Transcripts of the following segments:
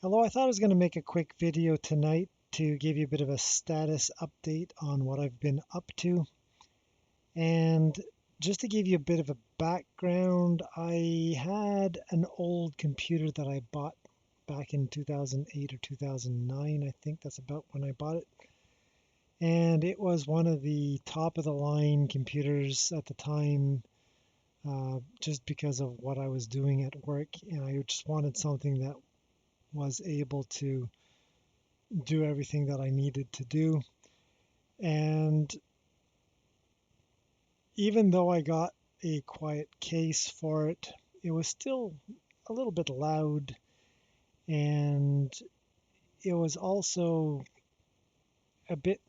Hello, I thought I was going to make a quick video tonight to give you a bit of a status update on what I've been up to. And just to give you a bit of a background, I had an old computer that I bought back in 2008 or 2009. I think that's about when I bought it. And it was one of the top of the line computers at the time, just because of what I was doing at work. And I just wanted something that was able to do everything that I needed to do. And even though I got a quiet case for it, it was still a little bit loud, and it was also a bit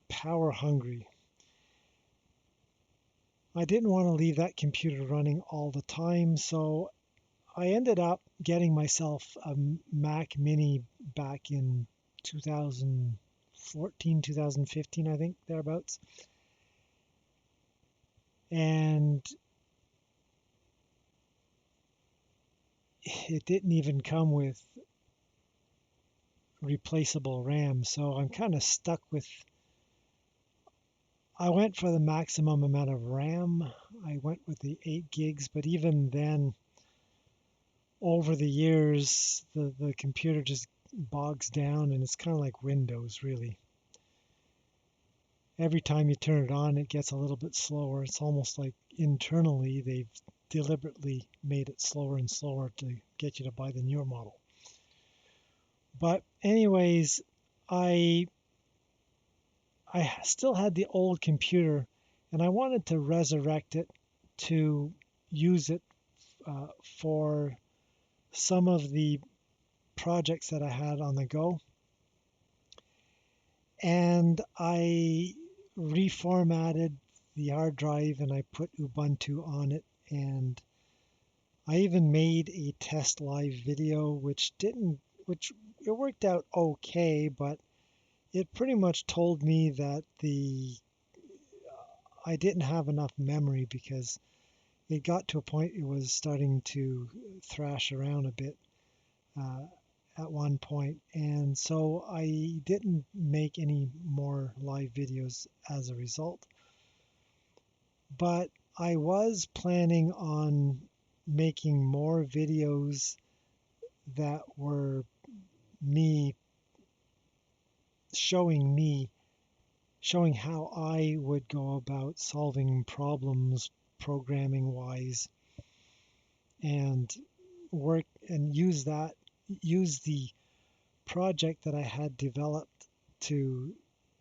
power hungry. I didn't want to leave that computer running all the time, so I ended up getting myself a Mac Mini back in 2014, 2015, I think, thereabouts. And it didn't even come with replaceable RAM, so I'm kind of stuck with. I went for the maximum amount of RAM. I went with the 8 gigs, but even then, over the years, the computer just bogs down, and it's kind of like Windows, really. Every time you turn it on, it gets a little bit slower. It's almost like internally they've deliberately made it slower and slower to get you to buy the newer model. But anyways, I still had the old computer, and I wanted to resurrect it to use it for some of the projects that I had on the go. And I reformatted the hard drive and I put Ubuntu on it, and I even made a test live video which it worked out okay, but it pretty much told me that I didn't have enough memory, because it got to a point it was starting to thrash around a bit at one point, and so I didn't make any more live videos as a result. But I was planning on making more videos that were me showing how I would go about solving problems programming wise, and work and use the project that I had developed to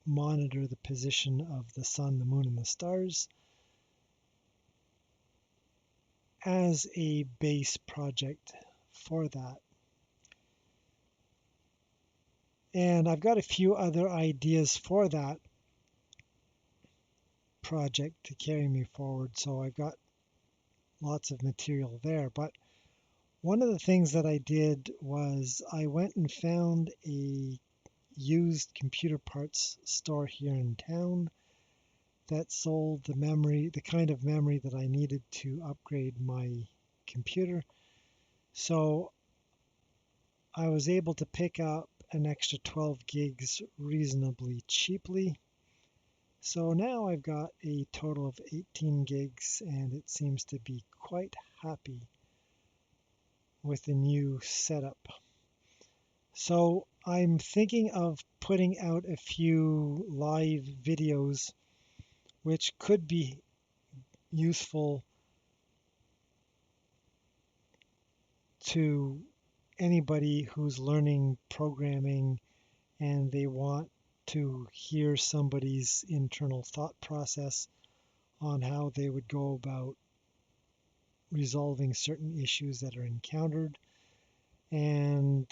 monitor the position of the sun, the moon, and the stars as a base project for that. And I've got a few other ideas for that project to carry me forward, so I've got lots of material there. But one of the things that I did was I went and found a used computer parts store here in town that sold the kind of memory that I needed to upgrade my computer. So I was able to pick up an extra 12 gigs reasonably cheaply. So now I've got a total of 18 gigs, and it seems to be quite happy with the new setup. So I'm thinking of putting out a few live videos which could be useful to anybody who's learning programming and they want to hear somebody's internal thought process on how they would go about resolving certain issues that are encountered. And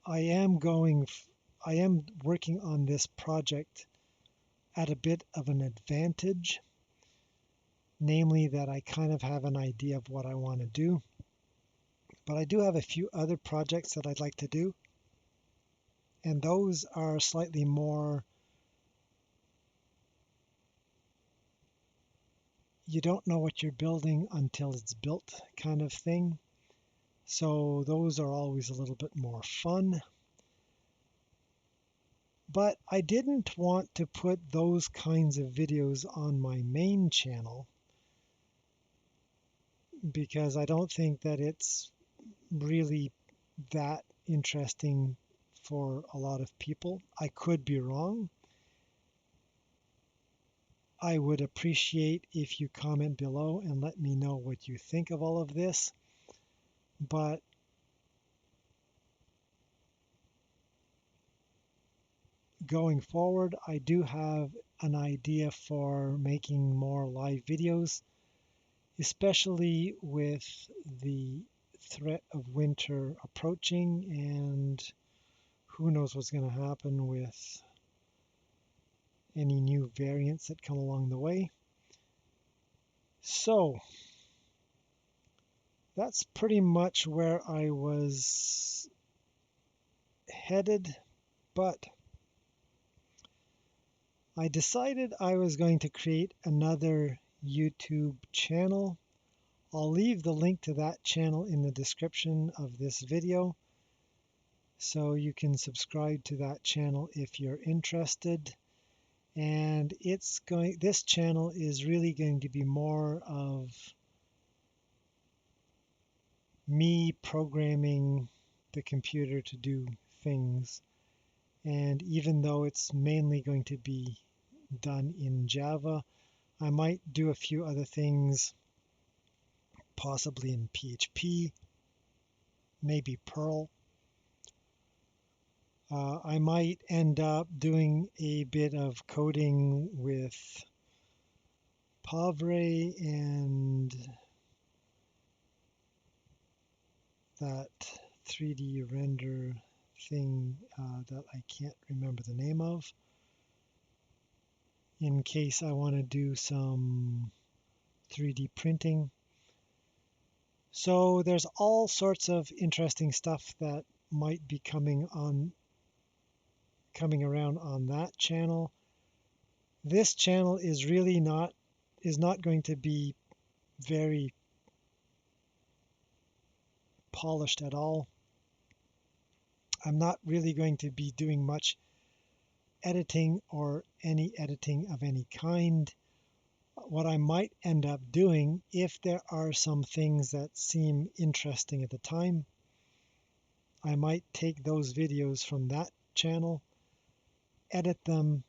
I am working on this project at a bit of an advantage, namely that I kind of have an idea of what I want to do. But I do have a few other projects that I'd like to do, and those are slightly more you don't know what you're building until it's built kind of thing. So those are always a little bit more fun. But I didn't want to put those kinds of videos on my main channel because I don't think that it's really that interesting for a lot of people. I could be wrong. I would appreciate if you comment below and let me know what you think of all of this. But going forward, I do have an idea for making more live videos, especially with the threat of winter approaching, and who knows what's going to happen with any new variants that come along the way. So that's pretty much where I was headed, but I decided I was going to create another YouTube channel. I'll leave the link to that channel in the description of this video, so you can subscribe to that channel if you're interested. And this channel is really going to be more of me programming the computer to do things. And even though it's mainly going to be done in Java, I might do a few other things, possibly in PHP, maybe Perl. I might end up doing a bit of coding with Pavre and that 3D render thing that I can't remember the name of, in case I want to do some 3D printing. So there's all sorts of interesting stuff that might be coming around on that channel. This channel is not going to be very polished at all. I'm not really going to be doing much editing or any editing of any kind. What I might end up doing, if there are some things that seem interesting at the time, I might take those videos from that channel, edit them,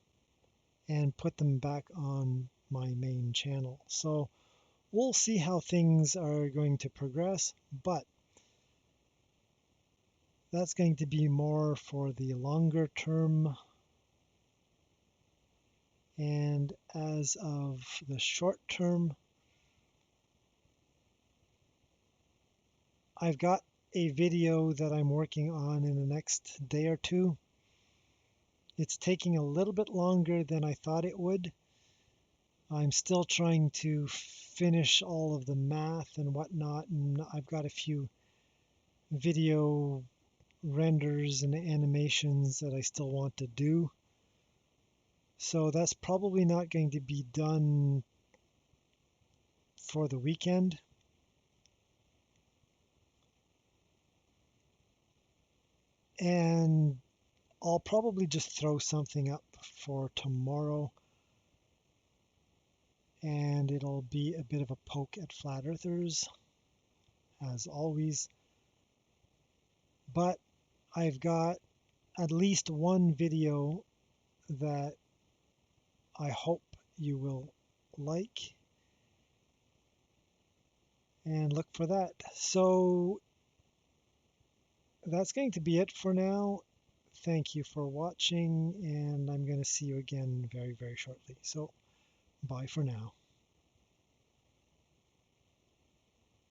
and put them back on my main channel. So we'll see how things are going to progress, but that's going to be more for the longer term. And as of the short term, I've got a video that I'm working on in the next day or two. It's taking a little bit longer than I thought it would. I'm still trying to finish all of the math and whatnot, and I've got a few video renders and animations that I still want to do. So that's probably not going to be done for the weekend. And I'll probably just throw something up for tomorrow, and it'll be a bit of a poke at flat earthers, as always. But I've got at least one video that I hope you will like, and look for that. So that's going to be it for now. Thank you for watching, and I'm going to see you again very, very shortly. So bye for now.